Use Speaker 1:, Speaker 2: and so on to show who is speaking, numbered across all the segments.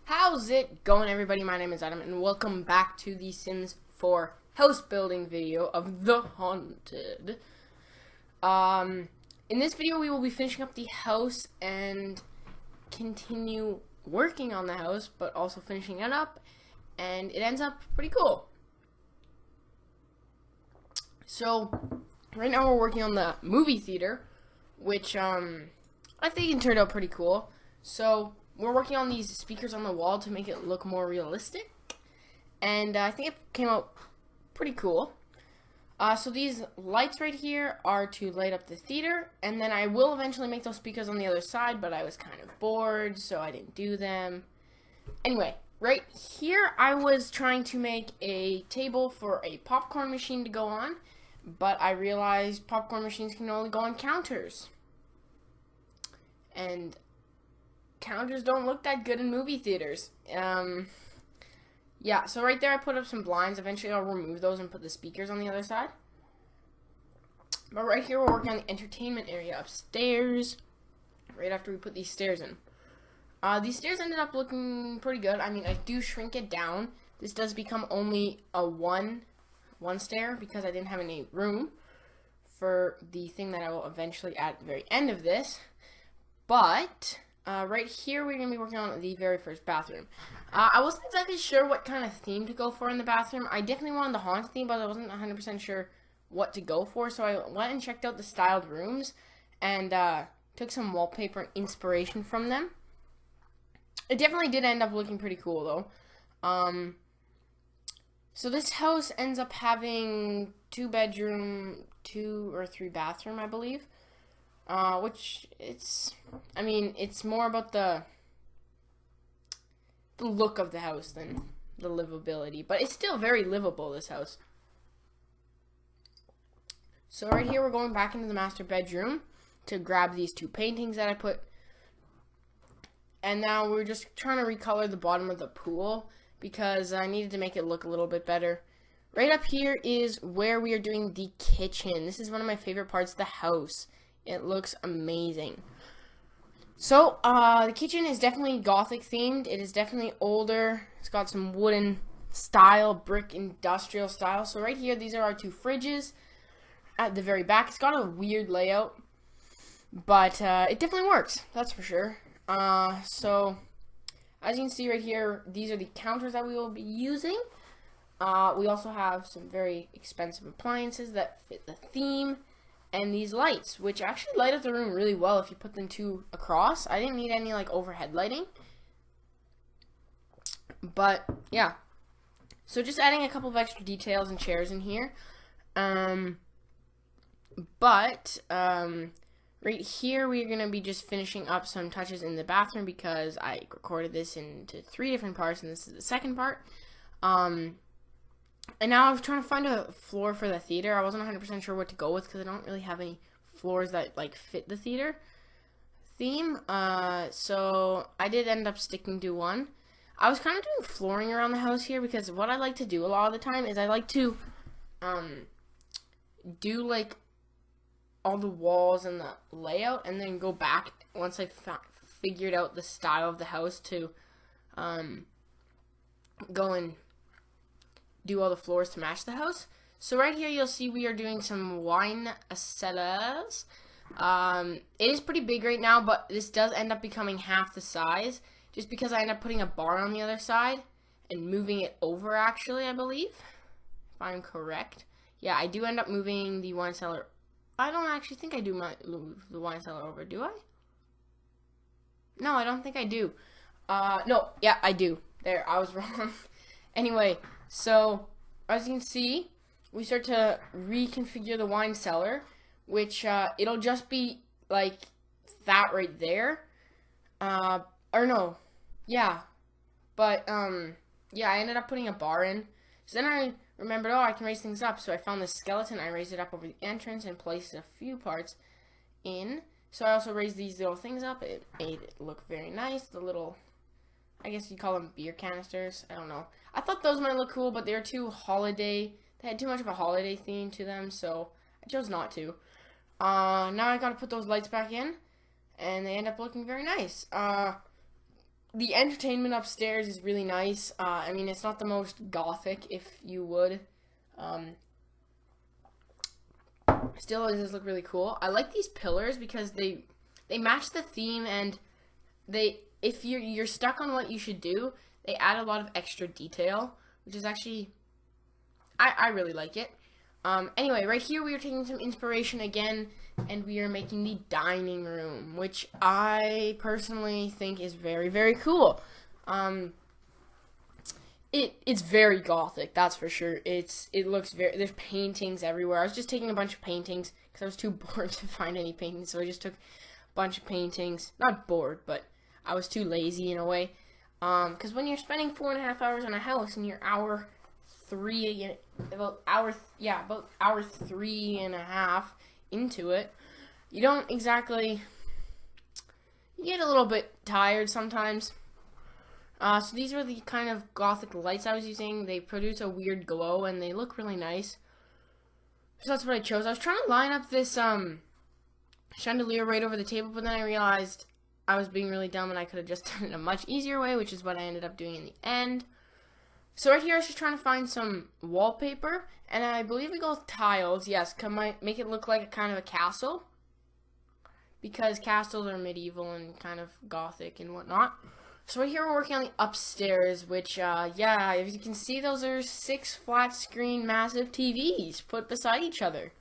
Speaker 1: How's it going, everybody? My name is Adam, and welcome back to the Sims 4 house building video of The Haunted. In this video, we will be finishing up the house and continue working on the house, but also finishing it up, and it ends up pretty cool. So, right now we're working on the movie theater, which, I think it turned out pretty cool. So, we're working on these speakers on the wall to make it look more realistic, and I think it came out pretty cool. So these lights right here are to light up the theater, and then I will eventually make those speakers on the other side, but I was kind of bored, so I didn't do them. Anyway, right here I was trying to make a table for a popcorn machine to go on, but I realized popcorn machines can only go on counters. And counters don't look that good in movie theaters. Yeah, so right there I put up some blinds. Eventually I'll remove those and put the speakers on the other side. But right here we're working on the entertainment area upstairs, right after we put these stairs in. These stairs ended up looking pretty good. I mean, I do shrink it down. This does become only a one stair because I didn't have any room for the thing that I will eventually add at the very end of this. But right here, we're going to be working on the very first bathroom. I wasn't exactly sure what kind of theme to go for in the bathroom. I definitely wanted the haunted theme, but I wasn't 100% sure what to go for. So I went and checked out the styled rooms and took some wallpaper inspiration from them. It definitely did end up looking pretty cool, though. So this house ends up having 2-bedroom, 2 or 3 bathroom, I believe. Which it's more about the look of the house than the livability, but it's still very livable, this house. So right here we're going back into the master bedroom to grab these 2 paintings that I put, and now we're just trying to recolor the bottom of the pool because I needed to make it look a little bit better. Right up here is where we are doing the kitchen. This is one of my favorite parts of the house. It looks amazing. So, the kitchen is definitely Gothic themed. It is definitely older. It's got some wooden style, brick industrial style. So right here, these are our 2 fridges. At the very back, it's got a weird layout, but it definitely works. That's for sure. So, as you can see right here, these are the counters that we will be using. We also have some very expensive appliances that fit the theme. And these lights, which actually light up the room really well if you put them 2 across. I didn't need any like overhead lighting. But yeah. So just adding a couple of extra details and chairs in here. Right here we're going to be just finishing up some touches in the bathroom because I recorded this into 3 different parts and this is the second part. And now I'm trying to find a floor for the theater. I wasn't 100% sure what to go with because I don't really have any floors that like fit the theater theme. So I did end up sticking to one. I was kind of doing flooring around the house here because what I like to do a lot of the time is I like to do like all the walls and the layout and then go back once I figured out the style of the house to go and do all the floors to match the house. So right here you'll see we are doing some wine cellars. It is pretty big right now, but this does end up becoming half the size just because I end up putting a bar on the other side and moving it over, actually, I believe, if I'm correct. Yeah, I do end up moving the wine cellar. I don't actually think I do move the wine cellar over, do I? No, I don't think I do. No, yeah, I do. There, I was wrong. Anyway, so as you can see, we start to reconfigure the wine cellar, which it'll just be like that right there. Or no, yeah, but yeah, I ended up putting a bar in. So then I remembered, oh, I can raise things up. So I found this skeleton. I raised it up over the entrance and placed a few parts in. So I also raised these little things up. It made it look very nice. The little, I guess you'd call them beer canisters. I don't know. I thought those might look cool, but they were too holiday. They had too much of a holiday theme to them, so I chose not to. Now I gotta put those lights back in, and they end up looking very nice. the entertainment upstairs is really nice. I mean, it's not the most gothic, if you would. Still, it does look really cool. I like these pillars because they match the theme, and if you're stuck on what you should do, they add a lot of extra detail, which is actually I really like it. Anyway, right here we are taking some inspiration again, and we are making the dining room, which I personally think is very, very cool. It's very gothic, that's for sure. It looks there's paintings everywhere. I was just taking a bunch of paintings because I was too bored to find any paintings, so I just took a bunch of paintings. Not bored, but I was too lazy in a way. Because when you're spending 4.5 hours on a house and you're about hour 3.5 into it, you don't exactly, you get a little bit tired sometimes. So these were the kind of gothic lights I was using. They produce a weird glow and they look really nice. So that's what I chose. I was trying to line up this chandelier right over the table, but then I realized I was being really dumb and I could have just done it a much easier way, which is what I ended up doing in the end. So right here I was just trying to find some wallpaper, and I believe we go with tiles. Yes, make it look like a kind of a castle, because castles are medieval and kind of gothic and whatnot. So right here we're working on the upstairs, which, yeah, as you can see, those are 6 flat-screen massive TVs put beside each other.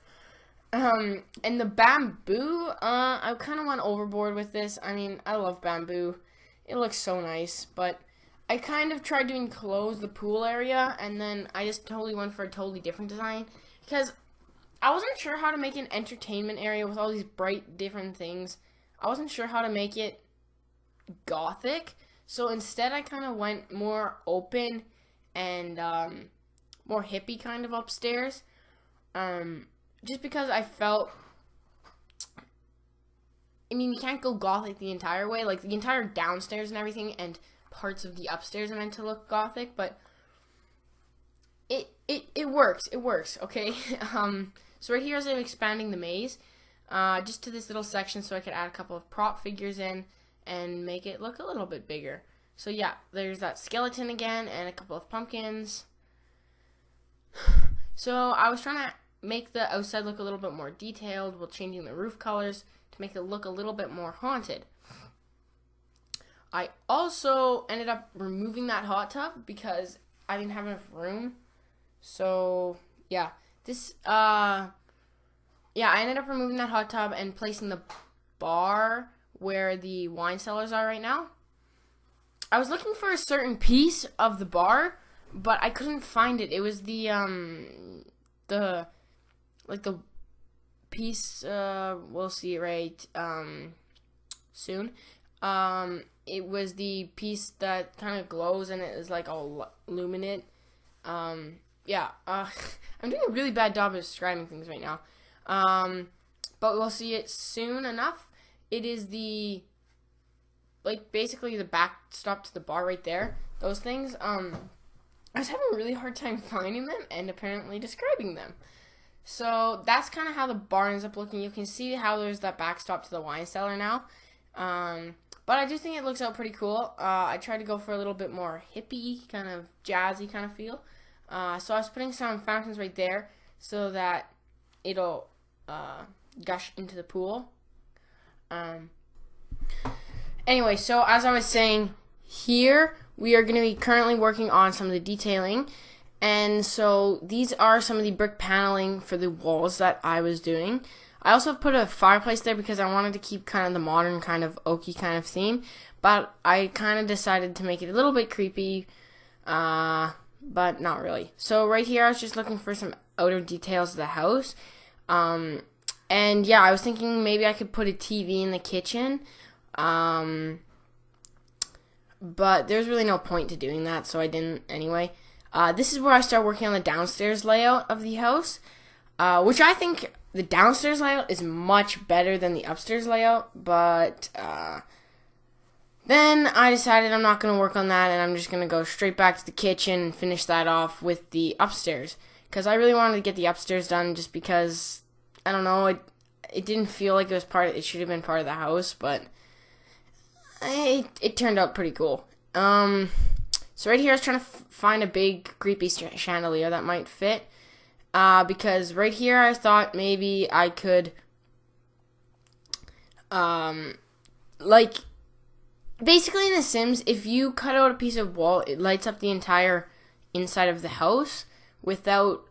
Speaker 1: And the bamboo, I kind of went overboard with this. I mean, I love bamboo. It looks so nice, but I kind of tried to enclose the pool area, and then I just totally went for a totally different design, because I wasn't sure how to make an entertainment area with all these bright different things. I wasn't sure how to make it gothic, so instead I kind of went more open and more hippie kind of upstairs, just because I felt, I mean, you can't go gothic the entire way, like the entire downstairs and everything, and parts of the upstairs are meant to look gothic, but it works, okay? So right here as I'm expanding the maze, just to this little section so I could add a couple of prop figures in and make it look a little bit bigger. So yeah, there's that skeleton again and a couple of pumpkins. So I was trying to make the outside look a little bit more detailed while changing the roof colors to make it look a little bit more haunted. I also ended up removing that hot tub because I didn't have enough room. So yeah, I ended up removing that hot tub and placing the bar where the wine cellars are right now. I was looking for a certain piece of the bar, but I couldn't find it. It was the piece, we'll see it right soon. It was the piece that kind of glows and it is like all luminant. Yeah, I'm doing a really bad job of describing things right now. But we'll see it soon enough. It is basically the backstop to the bar right there. Those things, I was having a really hard time finding them and apparently describing them. So that's kind of how the bar ends up looking. You can see how there's that backstop to the wine cellar now. But I do think it looks out pretty cool. I tried to go for a little bit more hippie, kind of jazzy kind of feel. So I was putting some fountains right there so that it'll gush into the pool. Anyway, so as I was saying, here we are going to be currently working on some of the detailing. And so these are some of the brick paneling for the walls that I was doing. I also put a fireplace there because I wanted to keep kind of the modern kind of oaky kind of theme. But I kind of decided to make it a little bit creepy, but not really. So right here I was just looking for some outer details of the house. And yeah, I was thinking maybe I could put a TV in the kitchen. But there's really no point to doing that, so I didn't anyway. This is where I start working on the downstairs layout of the house, which I think the downstairs layout is much better than the upstairs layout, but then I decided I'm not going to work on that, and I'm just going to go straight back to the kitchen and finish that off with the upstairs, because I really wanted to get the upstairs done just because, I don't know, it didn't feel like it was it should have been part of the house, but it turned out pretty cool. So right here I was trying to find a big creepy chandelier that might fit. Because right here I thought maybe I could, like, basically in The Sims, if you cut out a piece of wall, it lights up the entire inside of the house without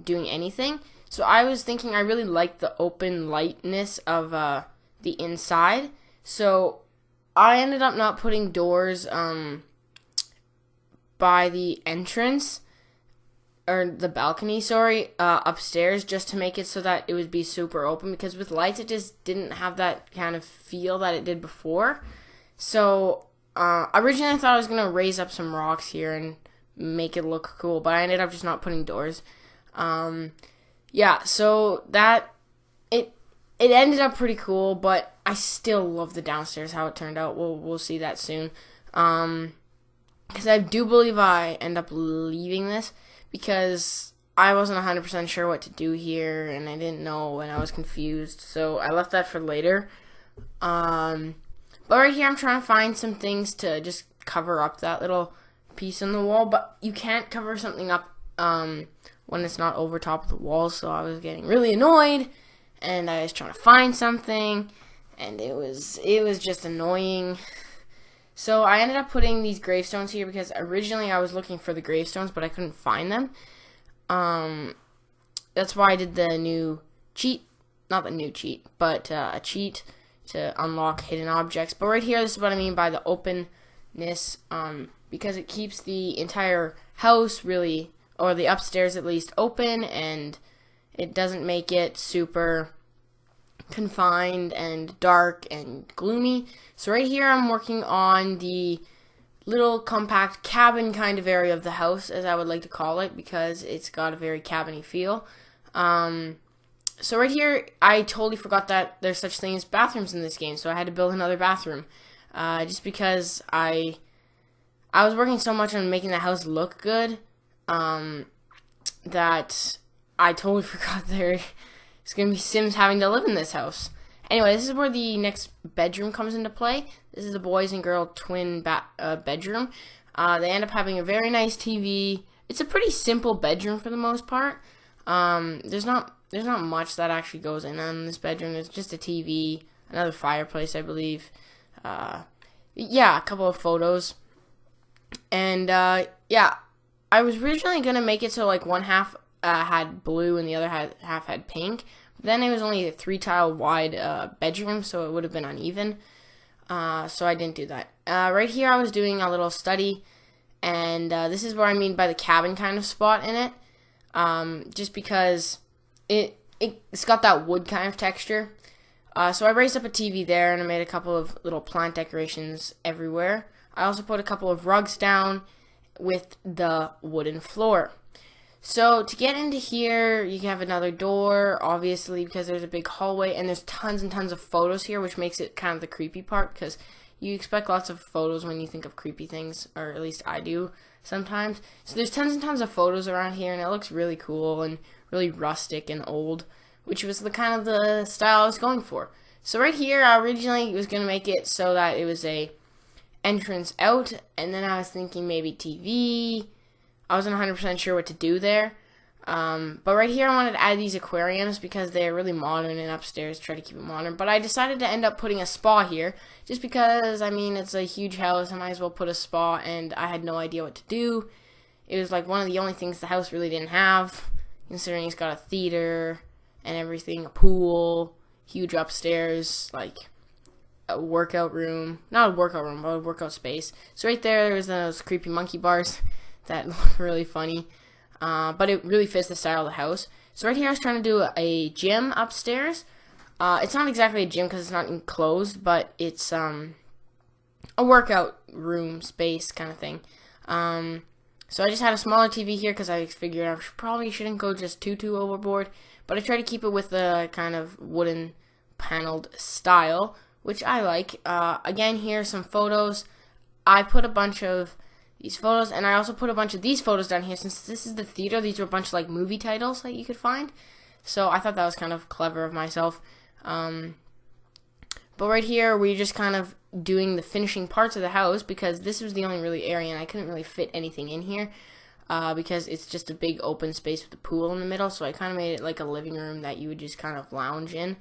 Speaker 1: doing anything. So I was thinking I really liked the open lightness of the inside. So I ended up not putting doors by the entrance, or the balcony, sorry, upstairs, just to make it so that it would be super open, because with lights it just didn't have that kind of feel that it did before. So originally I thought I was going to raise up some rocks here and make it look cool, but I ended up just not putting doors. Yeah, so that, it ended up pretty cool, but I still love the downstairs, how it turned out. We'll see that soon. Because I do believe I end up leaving this, because I wasn't 100% sure what to do here, and I didn't know, and I was confused, so I left that for later. But right here I'm trying to find some things to just cover up that little piece on the wall, but you can't cover something up when it's not over top of the wall, so I was getting really annoyed, and I was trying to find something, and it was just annoying. So I ended up putting these gravestones here, because originally I was looking for the gravestones, but I couldn't find them. That's why I did the new cheat, not the new cheat, but a cheat to unlock hidden objects. But right here, this is what I mean by the openness, because it keeps the entire house really, or the upstairs at least, open, and it doesn't make it super confined and dark and gloomy. So right here I'm working on the little compact cabin kind of area of the house, as I would like to call it, because it's got a very cabin-y feel. So right here I totally forgot that there's such things as bathrooms in this game, so I had to build another bathroom, just because I was working so much on making the house look good, that I totally forgot there's going to be Sims having to live in this house. Anyway, this is where the next bedroom comes into play. This is the boys and girl twin bedroom. They end up having a very nice TV. It's a pretty simple bedroom for the most part. There's not much that actually goes in this bedroom. It's just a TV, another fireplace, I believe. Yeah, a couple of photos. And yeah, I was originally going to make it so like one half had blue and the other half had pink. Then it was only a 3-tile wide bedroom, so it would have been uneven. So I didn't do that. Right here I was doing a little study, and this is what I mean by the cabin kind of spot in it. Just because it's got that wood kind of texture. So I raised up a TV there, and I made a couple of little plant decorations everywhere. I also put a couple of rugs down with the wooden floor. So to get into here, you can have another door, obviously, because there's a big hallway, and there's tons and tons of photos here, which makes it kind of the creepy part, because you expect lots of photos when you think of creepy things, or at least I do sometimes. So there's tons and tons of photos around here, and it looks really cool and really rustic and old, which was the kind of the style I was going for. So right here, I originally was going to make it so that it was a entrance out, and then I was thinking maybe TV. I wasn't 100% sure what to do there. But right here I wanted to add these aquariums because they're really modern, and upstairs try to keep it modern. But I decided to end up putting a spa here just because, I mean, it's a huge house. I might as well put a spa, and I had no idea what to do. It was like one of the only things the house really didn't have, considering it's got a theater and everything, a pool, huge upstairs, like a workout room. Not a workout room, but a workout space. So right there was those creepy monkey bars that look really funny, but it really fits the style of the house. So right here I was trying to do a gym upstairs. It's not exactly a gym because it's not enclosed, but it's a workout room space kind of thing. So I just had a smaller TV here because I figured I probably shouldn't go just too overboard, but I try to keep it with the kind of wooden paneled style, which I like. Again, here are some photos. I put a bunch of these photos, and I also put a bunch of these photos down here. Since this is the theater, these are a bunch of like movie titles that you could find, so I thought that was kind of clever of myself. But right here, we're just kind of doing the finishing parts of the house because this was the only really area and I couldn't really fit anything in here because it's just a big open space with a pool in the middle. So I kind of made it like a living room that you would just kind of lounge in.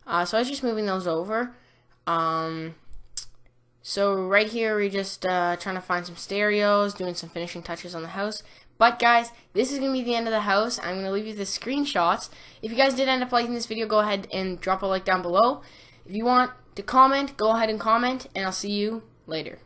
Speaker 1: So I was just moving those over. So right here, we're just trying to find some stereos, doing some finishing touches on the house. But guys, this is going to be the end of the house. I'm going to leave you the screenshots. If you guys did end up liking this video, go ahead and drop a like down below. If you want to comment, go ahead and comment, and I'll see you later.